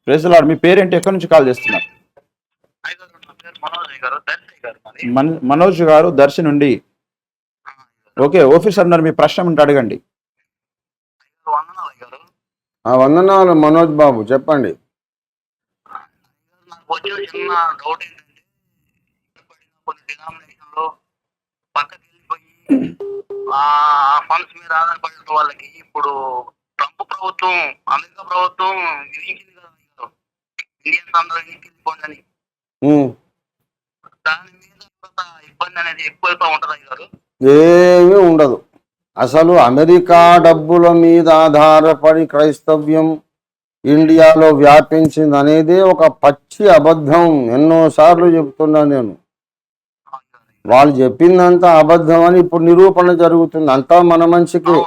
Praise the lord. మీ పేరేంటి? ఎక్కడి నుంచి కాల్ చేస్తున్నారు? అయ్యగారు నా పేరు మనోజ్ గారు, దర్శి గారు మరి. మనోజ్ గారు, దర్శి నుండి. ఓకే, ఆఫీసర్ ఉన్నారు, మీ ప్రశ్న ఉంటే అడగండి. వందనాలు అయ్యగారు. వందనాలు మనోజ్ బాబు, చెప్పండి. నాకు వచ్చే చిన్న డౌట్ ఏంటంటే, కొన్ని డినామినేషన్ లో పక్కకి వెళ్ళిపోయి ఆ ఫండ్స్ మీద ఆధారపడిన వాళ్ళకి ఇప్పుడు ట్రంప్ ప్రభుత్వం, అమెరికా ప్రభుత్వం విధించింది కదా అయ్యగారు, ఇండియన్స్ అందరూ ఇంటికి వెళ్ళిపోండి. దాని మీద ఇబ్బంది అనేది ఎక్కువైతే ఉంటది అయ్యగారు. ఏమీ ఉండదు. అసలు అమెరికా డబ్బుల మీద ఆధారపడి క్రైస్తవ్యం ఇండియాలో వ్యాపించింది అనేదే ఒక పచ్చి అబద్ధం. ఎన్నోసార్లు చెప్తున్నా నేను. వాళ్ళు చెప్పిందంతా అబద్ధం అని ఇప్పుడు నిరూపణ జరుగుతుంది. అంతా మన మంచికి.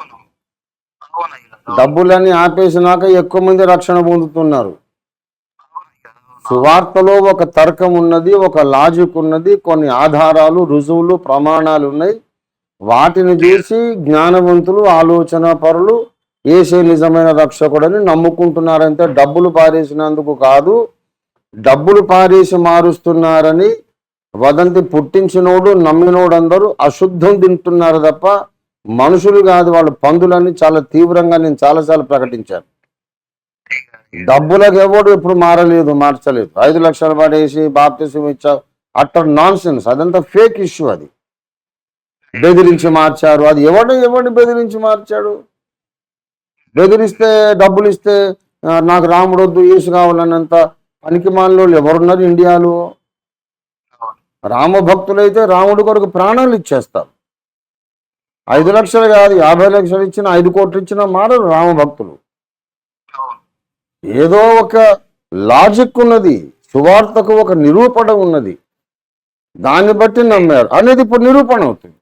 డబ్బులన్నీ ఆపేసినాక ఎక్కువ మంది రక్షణ పొందుతున్నారు. సువార్తలో ఒక తర్కం ఉన్నది, ఒక లాజిక్ ఉన్నది, కొన్ని ఆధారాలు, రుజువులు, ప్రమాణాలు ఉన్నాయి. వాటిని చూసి జ్ఞానవంతులు, ఆలోచన పరులు యేసే నిజమైన రక్షకుడని నమ్ముకుంటున్నారంటే డబ్బులు పారేసినందుకు కాదు. డబ్బులు పారేసి మారుస్తున్నారని వదంతి పుట్టించినోడు, నమ్మినోడు అందరూ అశుద్ధం తింటున్నారు తప్ప మనుషులు కాదు, వాళ్ళు పందులని చాలా తీవ్రంగా నేను చాలాసార్లు ప్రకటించాను. డబ్బులకు ఎవడు ఎప్పుడు మార్చలేదు. 5 లక్షలు పడేసి బాప్తిసం ఇచ్చా, అట్టర్ నాన్ సెన్స్. అదంతా ఫేక్ ఇష్యూ. అది బెదిరించి మార్చారు. అది ఎవడిని బెదిరించి మార్చాడు? బెదిరిస్తే, డబ్బులు ఇస్తే నాకు రాముడు వద్దు, యేసు కావాలన్నంత పనికి మాలినోళ్ళు ఎవరున్నారు ఇండియాలో? రామభక్తులైతే రాముడి కొరకు ప్రాణాలు ఇచ్చేస్తారు. 5 లక్షలు కాదు, 50 లక్షలు ఇచ్చినా, 5 కోట్లు ఇచ్చినా మారరు రామభక్తులు. ఏదో ఒక లాజిక్ ఉన్నది, సువార్తకు ఒక నిరూపణ ఉన్నది, దాన్ని బట్టి నమ్మారు అనేది ఇప్పుడు నిరూపణ అవుతుంది.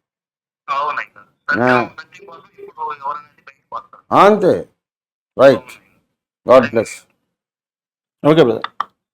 అంతే. Right. God bless. Okay brother.